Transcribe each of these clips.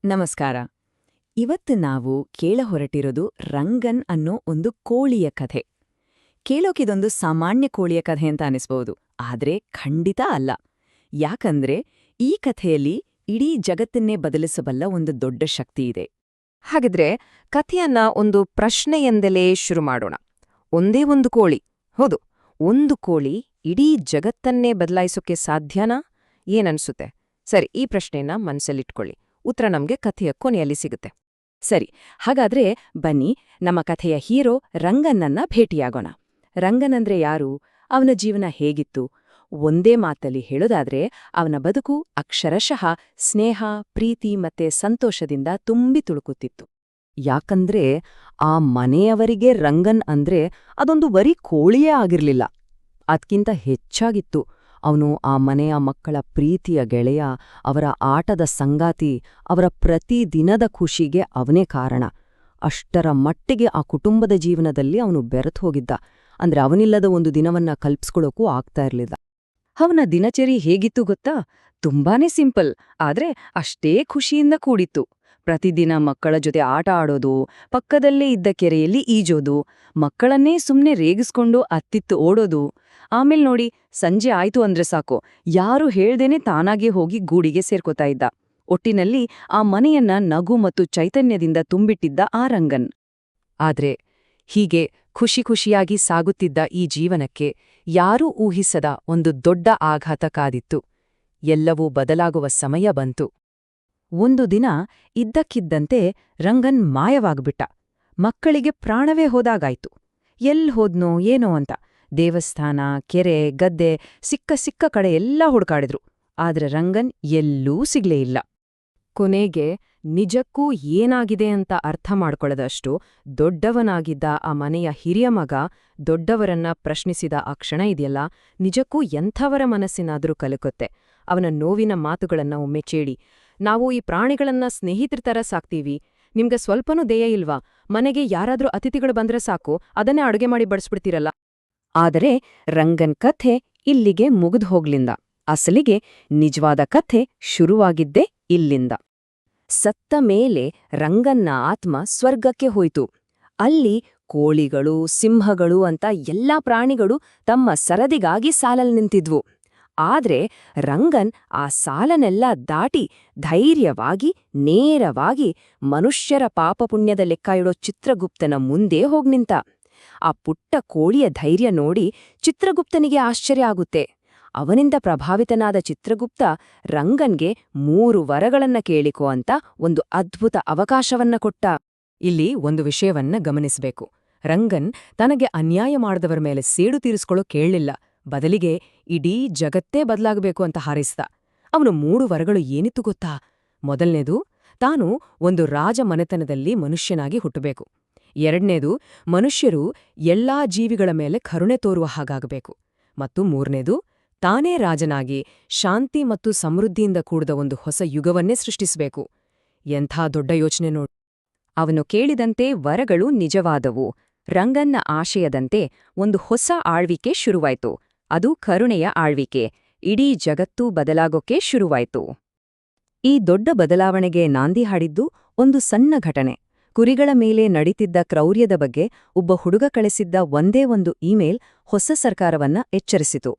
ನಮಸ್ಕಾರ. ಇವತ್ತು ನಾವು ಕೇಳಹೊರಟಿರೋದು ರಂಗನ್ ಅನ್ನೋ ಒಂದು ಕೋಳಿಯ ಕಥೆ. ಕೇಳೋಕಿದೊಂದು ಸಾಮಾನ್ಯ ಕೋಳಿಯ ಕಥೆ ಅಂತ ಅನಿಸ್ಬಹುದು, ಆದ್ರೆ ಖಂಡಿತ ಅಲ್ಲ. ಯಾಕಂದ್ರೆ ಈ ಕಥೆಯಲ್ಲಿ ಇಡೀ ಜಗತ್ತನ್ನೇ ಬದಲಿಸಬಲ್ಲ ಒಂದು ದೊಡ್ಡ ಶಕ್ತಿ ಇದೆ. ಹಾಗಿದ್ರೆ ಕಥೆಯನ್ನ ಒಂದು ಪ್ರಶ್ನೆಯೆಂದಲೇ ಶುರು ಮಾಡೋಣ. ಒಂದೇ ಒಂದು ಕೋಳಿ, ಹೌದು, ಒಂದು ಕೋಳಿ ಇಡೀ ಜಗತ್ತನ್ನೇ ಬದಲಾಯಿಸೋಕೆ ಸಾಧ್ಯನಾ? ಏನನ್ಸುತ್ತೆ? ಸರಿ, ಈ ಪ್ರಶ್ನೆನ ಮನಸ್ಸಲ್ಲಿಟ್ಕೊಳ್ಳಿ. ಉತ್ತರ ನಮ್ಗೆ ಕಥೆಯ ಕೊನೆಯಲ್ಲಿ ಸಿಗುತ್ತೆ. ಸರಿ, ಹಾಗಾದ್ರೆ ಬನ್ನಿ ನಮ್ಮ ಕಥೆಯ ಹೀರೋ ರಂಗನ್ನನ್ನ ಭೇಟಿಯಾಗೋಣ. ರಂಗನಂದ್ರೆ ಯಾರು? ಅವನ ಜೀವನ ಹೇಗಿತ್ತು? ಒಂದೇ ಮಾತಲ್ಲಿ ಹೇಳೋದಾದ್ರೆ ಅವನ ಬದುಕು ಅಕ್ಷರಶಃ ಸ್ನೇಹ, ಪ್ರೀತಿ ಮತ್ತೆ ಸಂತೋಷದಿಂದ ತುಂಬಿ ತುಳುಕುತ್ತಿತ್ತು. ಯಾಕಂದ್ರೆ ಆ ಮನೆಯವರಿಗೆ ರಂಗನ್ ಅಂದ್ರೆ ಅದೊಂದು ಬರೀ ಕೋಳಿಯೇ ಆಗಿರ್ಲಿಲ್ಲ, ಅದ್ಕಿಂತ ಹೆಚ್ಚಾಗಿತ್ತು. ಅವನು ಆ ಮನೆಯ ಮಕ್ಕಳ ಪ್ರೀತಿಯ ಗೆಳೆಯ, ಅವರ ಆಟದ ಸಂಗಾತಿ, ಅವರ ಪ್ರತಿದಿನದ ಖುಷಿಗೆ ಅವನೇ ಕಾರಣ. ಅಷ್ಟರ ಮಟ್ಟಿಗೆ ಆ ಕುಟುಂಬದ ಜೀವನದಲ್ಲಿ ಅವನು ಬೆರೆತು ಹೋಗಿದ್ದ. ಅಂದ್ರೆ ಅವನಿಲ್ಲದ ಒಂದು ದಿನವನ್ನ ಕಲ್ಪಿಸ್ಕೊಳ್ಳೋಕೂ ಆಗ್ತಾ ಇರ್ಲಿಲ್ಲ. ಅವನ ದಿನಚರಿ ಹೇಗಿತ್ತು ಗೊತ್ತಾ? ತುಂಬಾನೇ ಸಿಂಪಲ್, ಆದ್ರೆ ಅಷ್ಟೇ ಖುಷಿಯಿಂದ ಕೂಡಿತ್ತು. ಪ್ರತಿದಿನ ಮಕ್ಕಳ ಜೊತೆ ಆಟ ಆಡೋದು, ಪಕ್ಕದಲ್ಲೇ ಇದ್ದ ಕೆರೆಯಲ್ಲಿ ಈಜೋದು, ಮಕ್ಕಳನ್ನೇ ಸುಮ್ನೆ ರೇಗಿಸ್ಕೊಂಡು ಅತ್ತಿತ್ತು ಓಡೋದು. ಆಮೇಲ್ ನೋಡಿ, ಸಂಜೆ ಆಯ್ತು ಅಂದ್ರೆ ಸಾಕು, ಯಾರು ಹೇಳ್ದೇನೆ ತಾನಾಗೇ ಹೋಗಿ ಗೂಡಿಗೆ ಸೇರ್ಕೋತಾ ಇದ್ದ. ಒಟ್ಟಿನಲ್ಲಿ ಆ ಮನೆಯನ್ನ ನಗು ಮತ್ತು ಚೈತನ್ಯದಿಂದ ತುಂಬಿಟ್ಟಿದ್ದ ಆ ರಂಗನ್. ಆದ್ರೆ ಹೀಗೆ ಖುಷಿ ಖುಷಿಯಾಗಿ ಸಾಗುತ್ತಿದ್ದ ಈ ಜೀವನಕ್ಕೆ ಯಾರೂ ಊಹಿಸದ ಒಂದು ದೊಡ್ಡ ಆಘಾತ ಕಾದಿತ್ತು. ಎಲ್ಲವೂ ಬದಲಾಗುವ ಸಮಯ ಬಂತು. ಒಂದು ದಿನ ಇದ್ದಕ್ಕಿದ್ದಂತೆ ರಂಗನ್ ಮಾಯವಾಗ್ಬಿಟ್ಟ. ಮಕ್ಕಳಿಗೆ ಪ್ರಾಣವೇ ಹೋದಾಗಾಯ್ತು. ಎಲ್ ಹೋದ್ನೋ ಏನೋ ಅಂತ ದೇವಸ್ಥಾನ, ಕೆರೆ, ಗದ್ದೆ, ಸಿಕ್ಕ ಕಡೆ ಎಲ್ಲ ಹುಡುಕಾಡಿದ್ರು. ಆದ್ರೆ ರಂಗನ್ ಎಲ್ಲೂ ಸಿಗ್ಲೇ ಇಲ್ಲ. ಕೊನೆಗೆ ನಿಜಕ್ಕೂ ಏನಾಗಿದೆ ಅಂತ ಅರ್ಥ ಮಾಡ್ಕೊಳ್ಳದಷ್ಟು ದೊಡ್ಡವನಾಗಿದ್ದ ಆ ಮನೆಯ ಹಿರಿಯ ಮಗ ದೊಡ್ಡವರನ್ನ ಪ್ರಶ್ನಿಸಿದ ಆ ಕ್ಷಣ ಇದೆಯಲ್ಲ, ನಿಜಕ್ಕೂ ಎಂಥವರ ಮನಸ್ಸಿನಾದ್ರೂ ಕಲಕುತ್ತೆ. ಅವನ ನೋವಿನ ಮಾತುಗಳನ್ನ ಒಮ್ಮೆ ಕೇಳಿ. ನಾವು ಈ ಪ್ರಾಣಿಗಳನ್ನ ಸ್ನೇಹಿತರ ತರ ಸಾಕ್ತೀವಿ, ನಿಮ್ಗೆ ಸ್ವಲ್ಪನೂ ದಯೆ ಇಲ್ವಾ? ಮನೆಗೆ ಯಾರಾದ್ರೂ ಅತಿಥಿಗಳು ಬಂದ್ರೆ ಸಾಕು, ಅದನ್ನೇ ಅಡುಗೆ ಮಾಡಿ ಬಡಿಸ್ಬಿಡ್ತೀರಲ್ಲ. ಆದರೆ ರಂಗನ್ ಕಥೆ ಇಲ್ಲಿಗೆ ಮುಗಿದು ಹೋಗ್ಲಿಂದ. ಅಸಲಿಗೆ ನಿಜವಾದ ಕಥೆ ಶುರುವಾಗಿದ್ದೇ ಇಲ್ಲಿಂದ. ಸತ್ತ ಮೇಲೆ ರಂಗನ್ನ ಆತ್ಮ ಸ್ವರ್ಗಕ್ಕೆ ಹೋಯ್ತು. ಅಲ್ಲಿ ಕೋಳಿಗಳು, ಸಿಂಹಗಳು ಅಂತ ಎಲ್ಲಾ ಪ್ರಾಣಿಗಳು ತಮ್ಮ ಸರದಿಗಾಗಿ ಸಾಲಲ್ಲಿ ನಿಂತಿದ್ವು. ಆದ್ರೆ ರಂಗನ್ ಆ ಸಾಲನೆಲ್ಲ ದಾಟಿ ಧೈರ್ಯವಾಗಿ, ನೇರವಾಗಿ ಮನುಷ್ಯರ ಪಾಪಪುಣ್ಯದ ಲೆಕ್ಕ ಇಡೋ ಚಿತ್ರಗುಪ್ತನ ಮುಂದೆ ಹೋಗ್ನಿಂತ. ಆ ಪುಟ್ಟ ಕೋಳಿಯ ಧೈರ್ಯ ನೋಡಿ ಚಿತ್ರಗುಪ್ತನಿಗೆ ಆಶ್ಚರ್ಯ ಆಗುತ್ತೆ. ಅವನಿಂದ ಪ್ರಭಾವಿತನಾದ ಚಿತ್ರಗುಪ್ತ ರಂಗನ್ಗೆ 3 ವರಗಳನ್ನ ಕೇಳಿಕೋ ಅಂತ ಒಂದು ಅದ್ಭುತ ಅವಕಾಶವನ್ನ ಕೊಟ್ಟ. ಇಲ್ಲಿ ಒಂದು ವಿಷಯವನ್ನ ಗಮನಿಸಬೇಕು. ರಂಗನ್ ತನಗೆ ಅನ್ಯಾಯ ಮಾಡಿದವರ ಮೇಲೆ ಸೇಡು ತೀರಿಸ್ಕೊಳ್ಳೋ ಕೇಳಲಿಲ್ಲ, ಬದಲಿಗೆ ಇಡೀ ಜಗತ್ತೇ ಬದಲಾಗಬೇಕು ಅಂತ ಹಾರೈಸಿದ. ಅವನು 3 ವರಗಳು ಏನಿತ್ತು ಗೊತ್ತಾ? ಮೊದಲನೇದು, ತಾನು ಒಂದು ರಾಜ ಮನೆತನದಲ್ಲಿ ಮನುಷ್ಯನಾಗಿ ಹುಟ್ಟಬೇಕು. ಎರಡನೇದು, ಮನುಷ್ಯರು ಎಲ್ಲಾ ಜೀವಿಗಳ ಮೇಲೆ ಕರುಣೆ ತೋರುವ ಹಾಗಾಗಬೇಕು. ಮತ್ತು 3ನೇದು, ತಾನೇ ರಾಜನಾಗಿ ಶಾಂತಿ ಮತ್ತು ಸಮೃದ್ಧಿಯಿಂದ ಕೂಡಿದ ಒಂದು ಹೊಸ ಯುಗವನ್ನೇ ಸೃಷ್ಟಿಸಬೇಕು. ಎಂಥ ದೊಡ್ಡ ಯೋಚನೆ ನೋಡು. ಅವನು ಕೇಳಿದಂತೆ ವರಗಳು ನಿಜವಾದವು. ರಂಗನ್ನ ಆಶಯದಂತೆ ಒಂದು ಹೊಸ ಆಳ್ವಿಕೆ ಶುರುವಾಯ್ತು. ಅದು ಕರುಣೆಯ ಆಳ್ವಿಕೆ. ಇಡೀ ಜಗತ್ತೂ ಬದಲಾಗೋಕೆ ಶುರುವಾಯ್ತು. ಈ ದೊಡ್ಡ ಬದಲಾವಣೆಗೆ ನಾಂದಿ ಹಾಡಿದ್ದು ಒಂದು ಸಣ್ಣ ಘಟನೆ. ಕುರಿಗಳ ಮೇಲೆ ನಡೀತಿದ್ದ ಕ್ರೌರ್ಯದ ಬಗ್ಗೆ ಒಬ್ಬ ಹುಡುಗ ಕಳಿಸಿದ್ದ ಒಂದೇ ಒಂದು ಇಮೇಲ್ ಹೊಸ ಸರ್ಕಾರವನ್ನ ಎಚ್ಚರಿಸಿತು.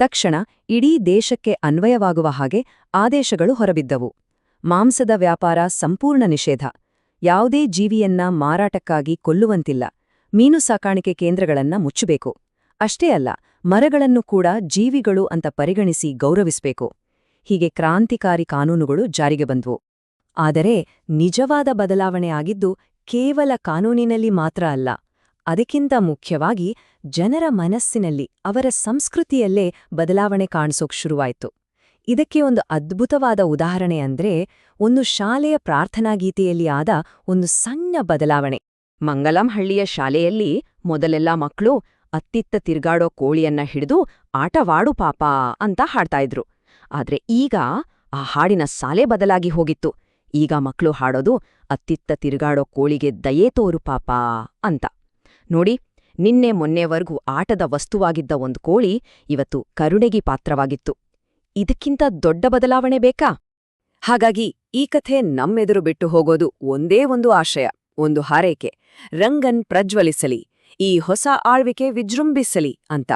ತಕ್ಷಣ ಇಡೀ ದೇಶಕ್ಕೆ ಅನ್ವಯವಾಗುವ ಹಾಗೆ ಆದೇಶಗಳು ಹೊರಬಿದ್ದವು. ಮಾಂಸದ ವ್ಯಾಪಾರ ಸಂಪೂರ್ಣ ನಿಷೇಧ. ಯಾವುದೇ ಜೀವಿಯನ್ನ ಮಾರಾಟಕ್ಕಾಗಿ ಕೊಲ್ಲುವಂತಿಲ್ಲ. ಮೀನು ಸಾಕಾಣಿಕೆ ಕೇಂದ್ರಗಳನ್ನ ಮುಚ್ಚಬೇಕು. ಅಷ್ಟೇ ಅಲ್ಲ, ಮರಗಳನ್ನು ಕೂಡ ಜೀವಿಗಳು ಅಂತ ಪರಿಗಣಿಸಿ ಗೌರವಿಸಬೇಕು. ಹೀಗೆ ಕ್ರಾಂತಿಕಾರಿ ಕಾನೂನುಗಳು ಜಾರಿಗೆ ಬಂದ್ವು. ಆದರೆ ನಿಜವಾದ ಬದಲಾವಣೆ ಆಗಿದ್ದು ಕೇವಲ ಕಾನೂನಿನಲ್ಲಿ ಮಾತ್ರ ಅಲ್ಲ. ಅದಕ್ಕಿಂತ ಮುಖ್ಯವಾಗಿ ಜನರ ಮನಸ್ಸಿನಲ್ಲಿ, ಅವರ ಸಂಸ್ಕೃತಿಯಲ್ಲೇ ಬದಲಾವಣೆ ಕಾಣಿಸೋಕ್ ಶುರುವಾಯ್ತು. ಇದಕ್ಕೆ ಒಂದು ಅದ್ಭುತವಾದ ಉದಾಹರಣೆ ಅಂದ್ರೆ ಒಂದು ಶಾಲೆಯ ಪ್ರಾರ್ಥನಾಗೀತೆಯಲ್ಲಿ ಆದ ಒಂದು ಸಣ್ಣ ಬದಲಾವಣೆ. ಮಂಗಲಂ ಹಳ್ಳಿಯ ಶಾಲೆಯಲ್ಲಿ ಮೊದಲೆಲ್ಲ ಮಕ್ಕಳು ಅತ್ತಿತ್ತ ತಿರ್ಗಾಡೋ ಕೋಳಿಯನ್ನ ಹಿಡಿದು ಆಟವಾಡು ಪಾಪಾ ಅಂತ ಹಾಡ್ತಾ ಇದ್ರು. ಆದ್ರೆ ಈಗ ಆ ಹಾಡಿನ ಸಾಲೆ ಬದಲಾಗಿ ಹೋಗಿತ್ತು. ಈಗ ಮಕ್ಕಳು ಹಾಡೋದು ಅತ್ತಿತ್ತ ತಿರುಗಾಡೋ ಕೋಳಿಗೆ ದಯೆ ತೋರು ಪಾಪಾ ಅಂತ. ನೋಡಿ, ನಿನ್ನೆ ಮೊನ್ನೆವರೆಗೂ ಆಟದ ವಸ್ತುವಾಗಿದ್ದ ಒಂದು ಕೋಳಿ ಇವತ್ತು ಕರುಣೆಗೆ ಪಾತ್ರವಾಗಿತ್ತು. ಇದಕ್ಕಿಂತ ದೊಡ್ಡ ಬದಲಾವಣೆ ಬೇಕಾ? ಹಾಗಾಗಿ ಈ ಕಥೆ ನಮ್ಮೆದುರು ಬಿಟ್ಟು ಹೋಗೋದು ಒಂದೇ ಒಂದು ಆಶಯ, ಒಂದು ಹಾರೈಕೆ. ರಂಗನ್ ಪ್ರಜ್ವಲಿಸಲಿ, ಈ ಹೊಸ ಆಳ್ವಿಕೆ ವಿಜೃಂಭಿಸಲಿ ಅಂತ.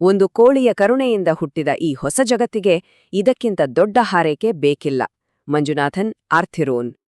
ಒಂದು ಕೋಳಿಯ ಕರುಣೆಯಿಂದ ಹುಟ್ಟಿದ ಈ ಹೊಸ ಜಗತ್ತಿಗೆ ಇದಕ್ಕಿಂತ ದೊಡ್ಡ ಹಾರೈಕೆ ಬೇಕಿಲ್ಲ. ಮಂಜುನಾಥನ್, ಆರ್ಥಿರೋನ್.